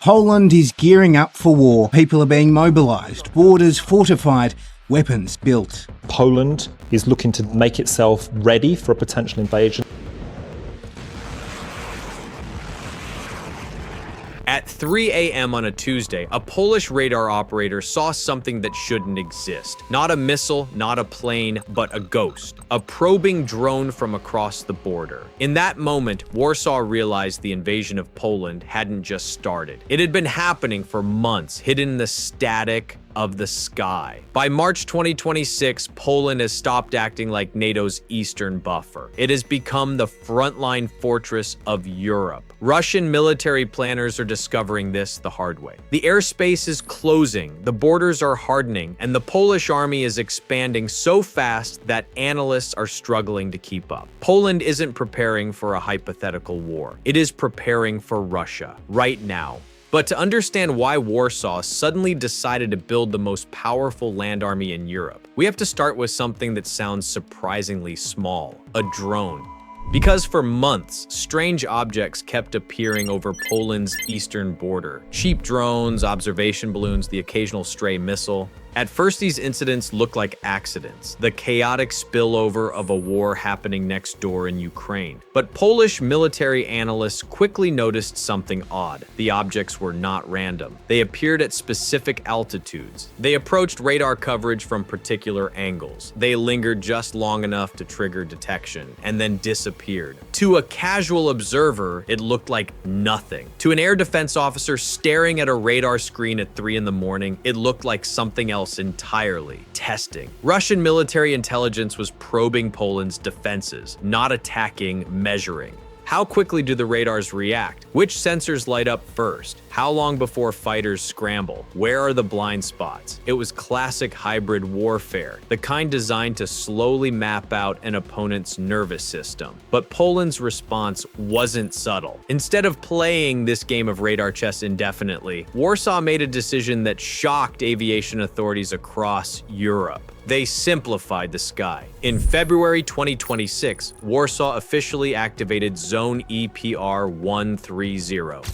Poland is gearing up for war. People are being mobilised, borders fortified, weapons built. Poland is looking to make itself ready for a potential invasion. At 3 a.m. on a Tuesday, a Polish radar operator saw something that shouldn't exist. Not a missile, not a plane, but a ghost. A probing drone from across the border. In that moment, Warsaw realized the invasion of Poland hadn't just started. It had been happening for months, hidden in the static of the sky. By March 2026, Poland has stopped acting like NATO's eastern buffer. It has become the frontline fortress of Europe. Russian military planners are discovering this the hard way. The airspace is closing, the borders are hardening, and the Polish army is expanding so fast that analysts are struggling to keep up. Poland isn't preparing for a hypothetical war. It is preparing for Russia, right now. But to understand why Warsaw suddenly decided to build the most powerful land army in Europe, we have to start with something that sounds surprisingly small: a drone. Because for months, strange objects kept appearing over Poland's eastern border. Cheap drones, observation balloons, the occasional stray missile. At first, these incidents looked like accidents, the chaotic spillover of a war happening next door in Ukraine. But Polish military analysts quickly noticed something odd. The objects were not random. They appeared at specific altitudes. They approached radar coverage from particular angles. They lingered just long enough to trigger detection, and then disappeared. To a casual observer, it looked like nothing. To an air defense officer staring at a radar screen at 3 in the morning, it looked like something else entirely. Testing. Russian military intelligence was probing Poland's defenses, not attacking, measuring. How quickly do the radars react? Which sensors light up first? How long before fighters scramble? Where are the blind spots? It was classic hybrid warfare, the kind designed to slowly map out an opponent's nervous system. But Poland's response wasn't subtle. Instead of playing this game of radar chess indefinitely, Warsaw made a decision that shocked aviation authorities across Europe. They simplified the sky. In February 2026, Warsaw officially activated Zone EPR 130.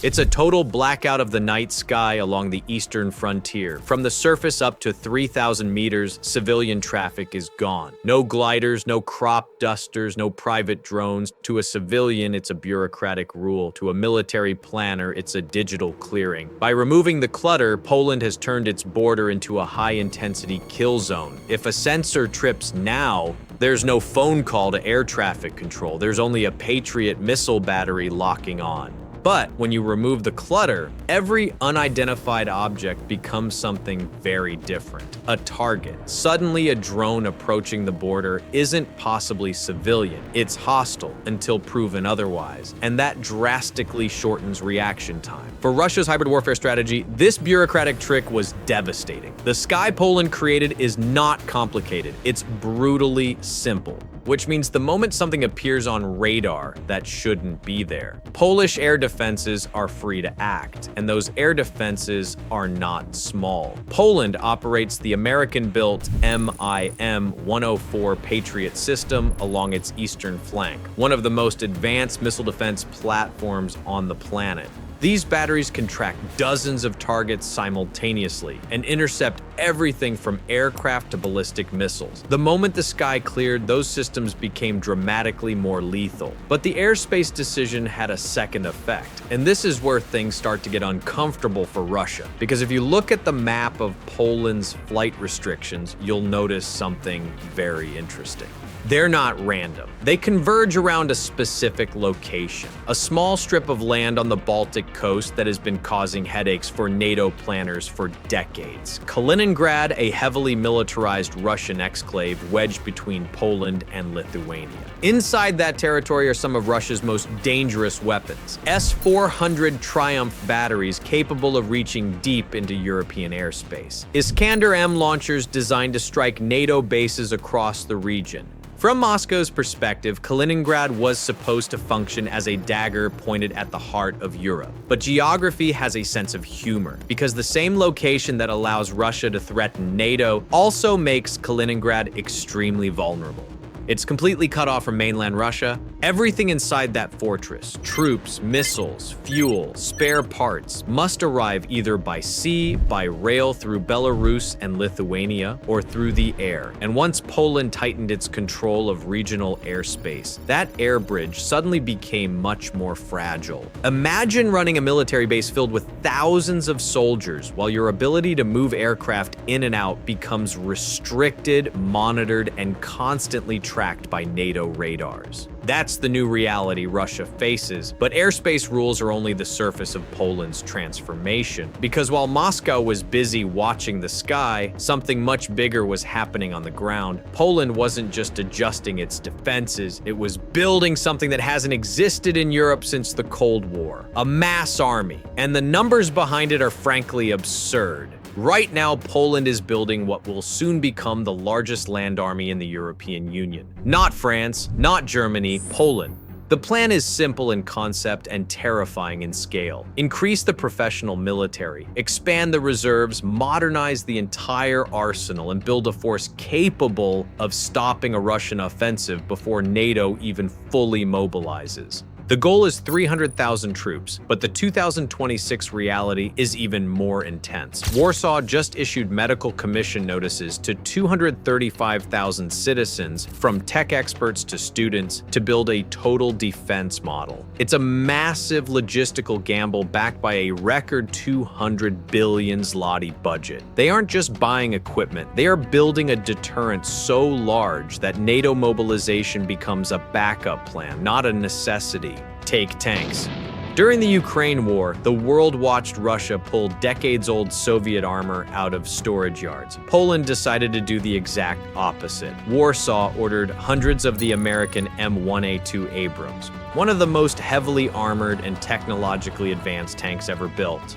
It's a total blackout of the night sky along the eastern frontier. From the surface up to 3,000 meters, civilian traffic is gone. No gliders, no crop dusters, no private drones. To a civilian, it's a bureaucratic rule. To a military planner, it's a digital clearing. By removing the clutter, Poland has turned its border into a high-intensity kill zone. If a sensor trips now, there's no phone call to air traffic control. There's only a Patriot missile battery locking on. But when you remove the clutter, every unidentified object becomes something very different. A target. Suddenly, a drone approaching the border isn't possibly civilian. It's hostile until proven otherwise, and that drastically shortens reaction time. For Russia's hybrid warfare strategy, this bureaucratic trick was devastating. The sky Poland created is not complicated. It's brutally simple, which means the moment something appears on radar that shouldn't be there, Polish air defenses are free to act, and those air defenses are not small. Poland operates the American-built MIM-104 Patriot system along its eastern flank, one of the most advanced missile defense platforms on the planet. These batteries can track dozens of targets simultaneously and intercept everything from aircraft to ballistic missiles. The moment the sky cleared, those systems became dramatically more lethal. But the airspace decision had a second effect, and this is where things start to get uncomfortable for Russia. Because if you look at the map of Poland's flight restrictions, you'll notice something very interesting. They're not random. They converge around a specific location, a small strip of land on the Baltic coast that has been causing headaches for NATO planners for decades. Kaliningrad, a heavily militarized Russian exclave wedged between Poland and Lithuania. Inside that territory are some of Russia's most dangerous weapons, S-400 Triumph batteries capable of reaching deep into European airspace. Iskander-M launchers designed to strike NATO bases across the region. From Moscow's perspective, Kaliningrad was supposed to function as a dagger pointed at the heart of Europe. But geography has a sense of humor, because the same location that allows Russia to threaten NATO also makes Kaliningrad extremely vulnerable. It's completely cut off from mainland Russia. Everything inside that fortress, troops, missiles, fuel, spare parts, must arrive either by sea, by rail through Belarus and Lithuania, or through the air. And once Poland tightened its control of regional airspace, that air bridge suddenly became much more fragile. Imagine running a military base filled with thousands of soldiers while your ability to move aircraft in and out becomes restricted, monitored, and constantly tracked by NATO radars. That's the new reality Russia faces, but airspace rules are only the surface of Poland's transformation. Because while Moscow was busy watching the sky, something much bigger was happening on the ground. Poland wasn't just adjusting its defenses, it was building something that hasn't existed in Europe since the Cold War. A mass army. And the numbers behind it are frankly absurd. Right now, Poland is building what will soon become the largest land army in the European Union. Not France, not Germany, Poland. The plan is simple in concept and terrifying in scale. Increase the professional military, expand the reserves, modernize the entire arsenal, and build a force capable of stopping a Russian offensive before NATO even fully mobilizes. The goal is 300,000 troops, but the 2026 reality is even more intense. Warsaw just issued medical commission notices to 235,000 citizens, from tech experts to students, to build a total defense model. It's a massive logistical gamble backed by a record 200 billion zloty budget. They aren't just buying equipment, they are building a deterrent so large that NATO mobilization becomes a backup plan, not a necessity. Take tanks. During the Ukraine war, the world watched Russia pull decades-old Soviet armor out of storage yards. Poland decided to do the exact opposite. Warsaw ordered hundreds of the American M1A2 Abrams, one of the most heavily armored and technologically advanced tanks ever built.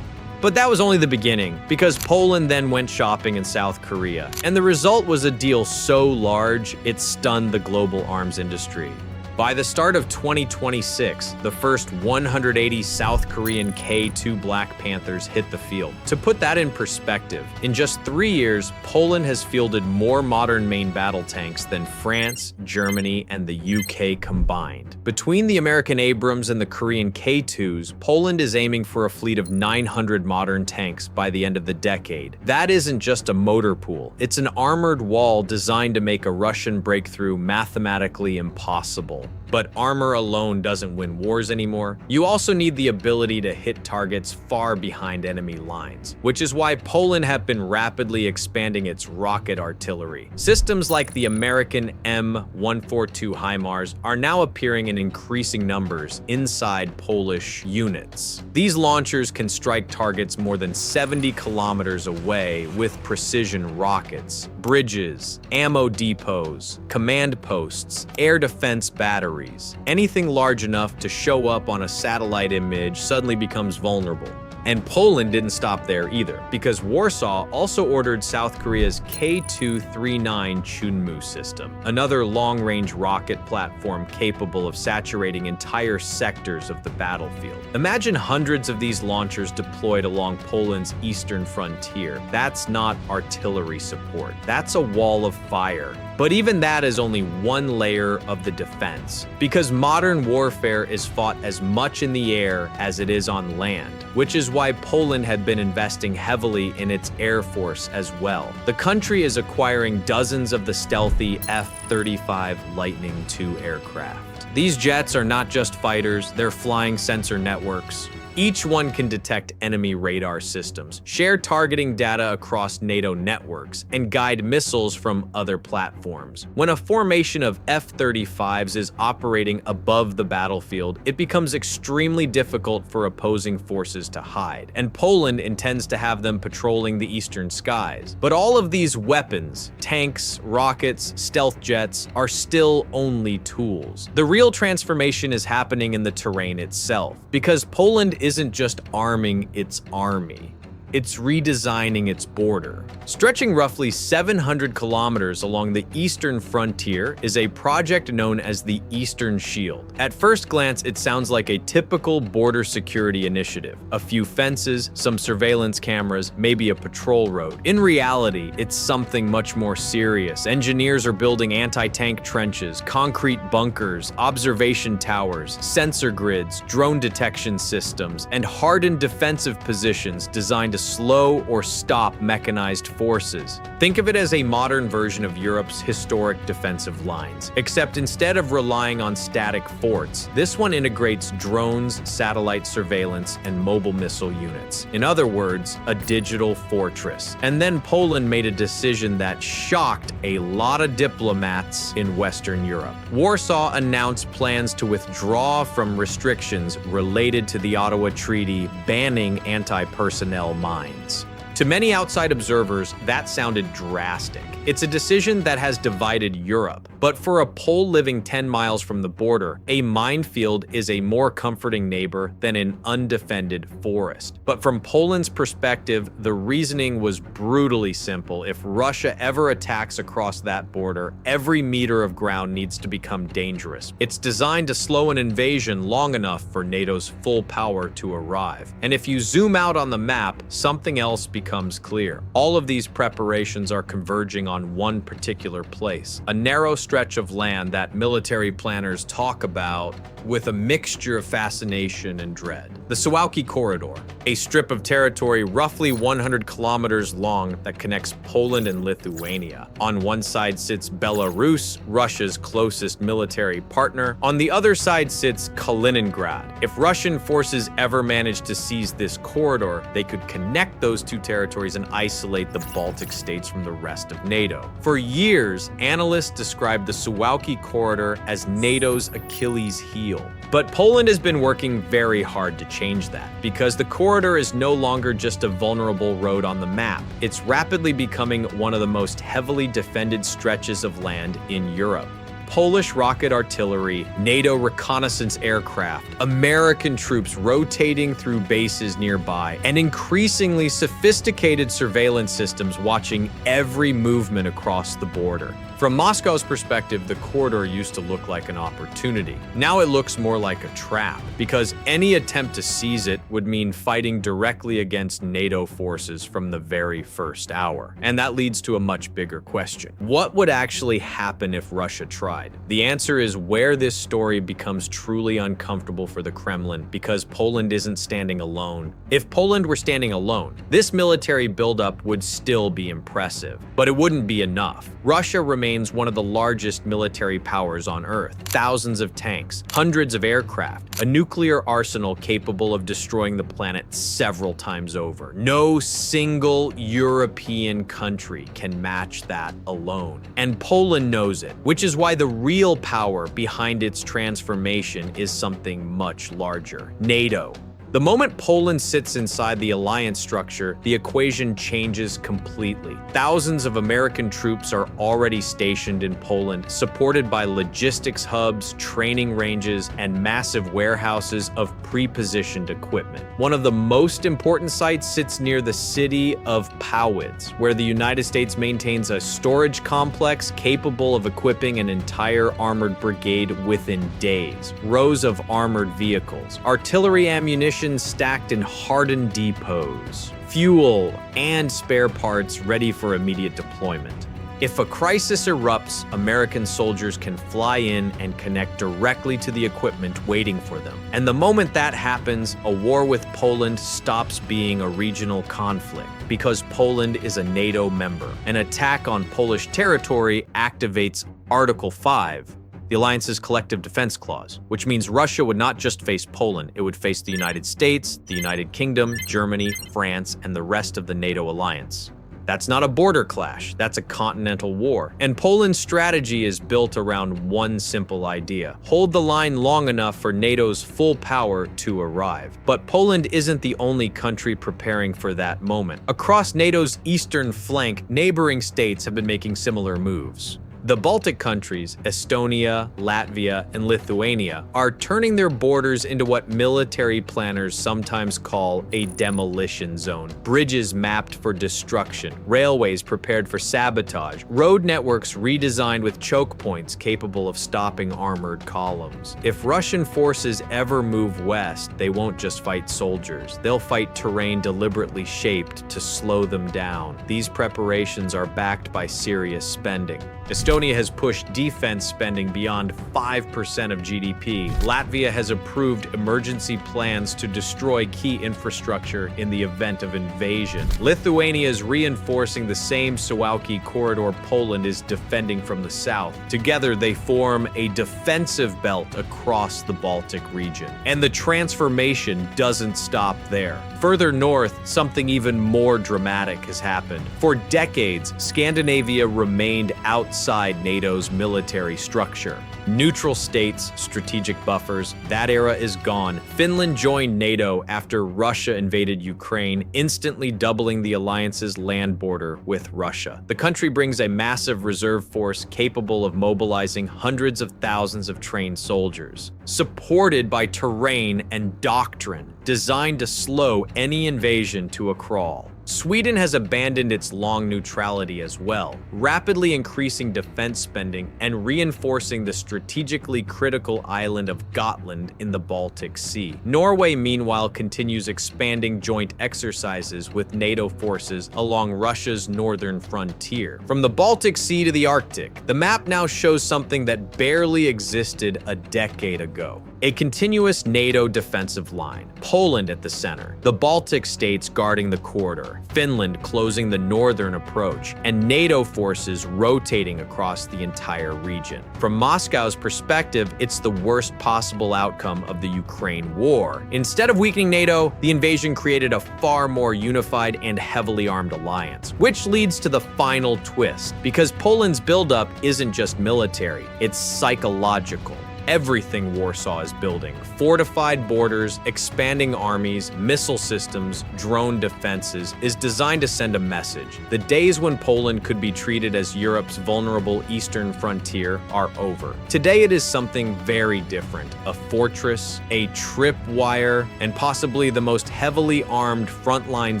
But that was only the beginning, because Poland then went shopping in South Korea, and the result was a deal so large it stunned the global arms industry. By the start of 2026, the first 180 South Korean K-2 Black Panthers hit the field. To put that in perspective, in just 3 years, Poland has fielded more modern main battle tanks than France, Germany, and the UK combined. Between the American Abrams and the Korean K-2s, Poland is aiming for a fleet of 900 modern tanks by the end of the decade. That isn't just a motor pool, it's an armored wall designed to make a Russian breakthrough mathematically impossible. But armor alone doesn't win wars anymore. You also need the ability to hit targets far behind enemy lines, which is why Poland have been rapidly expanding its rocket artillery. Systems like the American M142 HIMARS are now appearing in increasing numbers inside Polish units. These launchers can strike targets more than 70 kilometers away with precision rockets, bridges, ammo depots, command posts, air defense batteries. Anything large enough to show up on a satellite image suddenly becomes vulnerable. And Poland didn't stop there either, because Warsaw also ordered South Korea's K2-39 Chunmu system, another long-range rocket platform capable of saturating entire sectors of the battlefield. Imagine hundreds of these launchers deployed along Poland's eastern frontier. That's not artillery support, that's a wall of fire. But even that is only one layer of the defense, because modern warfare is fought as much in the air as it is on land, which is why Poland had been investing heavily in its air force as well. The country is acquiring dozens of the stealthy F-35 Lightning II aircraft. These jets are not just fighters, they're flying sensor networks. Each one can detect enemy radar systems, share targeting data across NATO networks, and guide missiles from other platforms. When a formation of F-35s is operating above the battlefield, it becomes extremely difficult for opposing forces to hide, and Poland intends to have them patrolling the eastern skies. But all of these weapons, tanks, rockets, stealth jets, are still only tools. The real transformation is happening in the terrain itself, because Poland isn't just arming its army. it's redesigning its border. Stretching roughly 700 kilometers along the eastern frontier is a project known as the Eastern Shield. At first glance, it sounds like a typical border security initiative. A few fences, some surveillance cameras, maybe a patrol road. In reality, it's something much more serious. Engineers are building anti-tank trenches, concrete bunkers, observation towers, sensor grids, drone detection systems, and hardened defensive positions designed to slow or stop mechanized forces. Think of it as a modern version of Europe's historic defensive lines, except instead of relying on static forts, this one integrates drones, satellite surveillance, and mobile missile units. In other words, a digital fortress. And then Poland made a decision that shocked a lot of diplomats in Western Europe. Warsaw announced plans to withdraw from restrictions related to the Ottawa Treaty banning anti-personnel mines. To many outside observers, that sounded drastic. It's a decision that has divided Europe. But for a Pole living 10 miles from the border, a minefield is a more comforting neighbor than an undefended forest. But from Poland's perspective, the reasoning was brutally simple. If Russia ever attacks across that border, every meter of ground needs to become dangerous. It's designed to slow an invasion long enough for NATO's full power to arrive. And if you zoom out on the map, something else becomes clear. All of these preparations are converging on one particular place, a narrow stretch of land that military planners talk about with a mixture of fascination and dread. The Suwałki Corridor, a strip of territory roughly 100 kilometers long that connects Poland and Lithuania. On one side sits Belarus, Russia's closest military partner. On the other side sits Kaliningrad. If Russian forces ever managed to seize this corridor, they could connect those two territories and isolate the Baltic states from the rest of NATO. For years, analysts described the Suwałki Corridor as NATO's Achilles heel. But Poland has been working very hard to change that, because the corridor is no longer just a vulnerable road on the map. It's rapidly becoming one of the most heavily defended stretches of land in Europe. Polish rocket artillery, NATO reconnaissance aircraft, American troops rotating through bases nearby, and increasingly sophisticated surveillance systems watching every movement across the border. From Moscow's perspective, the corridor used to look like an opportunity. Now it looks more like a trap, because any attempt to seize it would mean fighting directly against NATO forces from the very first hour. And that leads to a much bigger question. What would actually happen if Russia tried? The answer is where this story becomes truly uncomfortable for the Kremlin, because Poland isn't standing alone. If Poland were standing alone, this military buildup would still be impressive, but it wouldn't be enough. Russia remains one of the largest military powers on Earth. Thousands of tanks, hundreds of aircraft, a nuclear arsenal capable of destroying the planet several times over. No single European country can match that alone. And Poland knows it, which is why the real power behind its transformation is something much larger: NATO. The moment Poland sits inside the alliance structure, the equation changes completely. Thousands of American troops are already stationed in Poland, supported by logistics hubs, training ranges, and massive warehouses of pre-positioned equipment. One of the most important sites sits near the city of Patriot, where the United States maintains a storage complex capable of equipping an entire armored brigade within days. Rows of armored vehicles, artillery ammunition stacked in hardened depots, fuel and spare parts ready for immediate deployment. If a crisis erupts, American soldiers can fly in and connect directly to the equipment waiting for them. And the moment that happens, a war with Poland stops being a regional conflict, because Poland is a NATO member. An attack on Polish territory activates Article 5, the alliance's collective defense clause, which means Russia would not just face Poland, it would face the United States, the United Kingdom, Germany, France, and the rest of the NATO alliance. That's not a border clash, that's a continental war. And Poland's strategy is built around one simple idea: hold the line long enough for NATO's full power to arrive. But Poland isn't the only country preparing for that moment. Across NATO's eastern flank, neighboring states have been making similar moves. The Baltic countries, Estonia, Latvia, and Lithuania, are turning their borders into what military planners sometimes call a demolition zone. Bridges mapped for destruction, railways prepared for sabotage, road networks redesigned with choke points capable of stopping armored columns. If Russian forces ever move west, they won't just fight soldiers. They'll fight terrain deliberately shaped to slow them down. These preparations are backed by serious spending. Estonia has pushed defense spending beyond 5% of GDP. Latvia has approved emergency plans to destroy key infrastructure in the event of invasion. Lithuania is reinforcing the same Suwałki Corridor Poland is defending from the south. Together, they form a defensive belt across the Baltic region. And the transformation doesn't stop there. Further north, something even more dramatic has happened. For decades, Scandinavia remained outside NATO's military structure. Neutral states, strategic buffers, that era is gone. Finland joined NATO after Russia invaded Ukraine, instantly doubling the alliance's land border with Russia. The country brings a massive reserve force capable of mobilizing hundreds of thousands of trained soldiers, supported by terrain and doctrine designed to slow any invasion to a crawl. Sweden has abandoned its long neutrality as well, rapidly increasing defense spending and reinforcing the strategically critical island of Gotland in the Baltic Sea. Norway, meanwhile, continues expanding joint exercises with NATO forces along Russia's northern frontier. From the Baltic Sea to the Arctic, the map now shows something that barely existed a decade ago. A continuous NATO defensive line, Poland at the center, the Baltic states guarding the corridor, Finland closing the northern approach, and NATO forces rotating across the entire region. From Moscow's perspective, it's the worst possible outcome of the Ukraine war. Instead of weakening NATO, the invasion created a far more unified and heavily armed alliance, which leads to the final twist, because Poland's buildup isn't just military, it's psychological. Everything Warsaw is building: fortified borders, expanding armies, missile systems, drone defenses, is designed to send a message. The days when Poland could be treated as Europe's vulnerable eastern frontier are over. Today it is something very different: a fortress, a tripwire, and possibly the most heavily armed frontline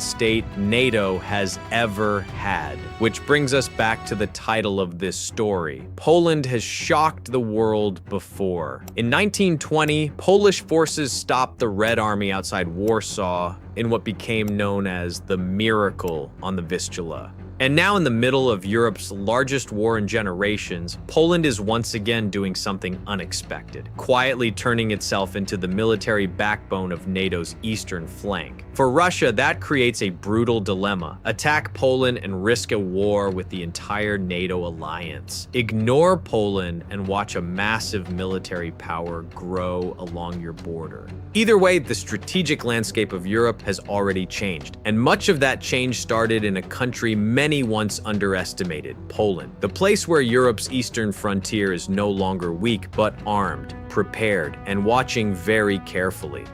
state NATO has ever had. Which brings us back to the title of this story. Poland has shocked the world before. In 1920, Polish forces stopped the Red Army outside Warsaw in what became known as the Miracle on the Vistula. And now, in the middle of Europe's largest war in generations, Poland is once again doing something unexpected, quietly turning itself into the military backbone of NATO's eastern flank. For Russia, that creates a brutal dilemma: attack Poland and risk a war with the entire NATO alliance. Ignore Poland and watch a massive military power grow along your border. Either way, the strategic landscape of Europe has already changed, and much of that change started in a country many once underestimated: Poland. The place where Europe's eastern frontier is no longer weak, but armed, prepared, and watching very carefully.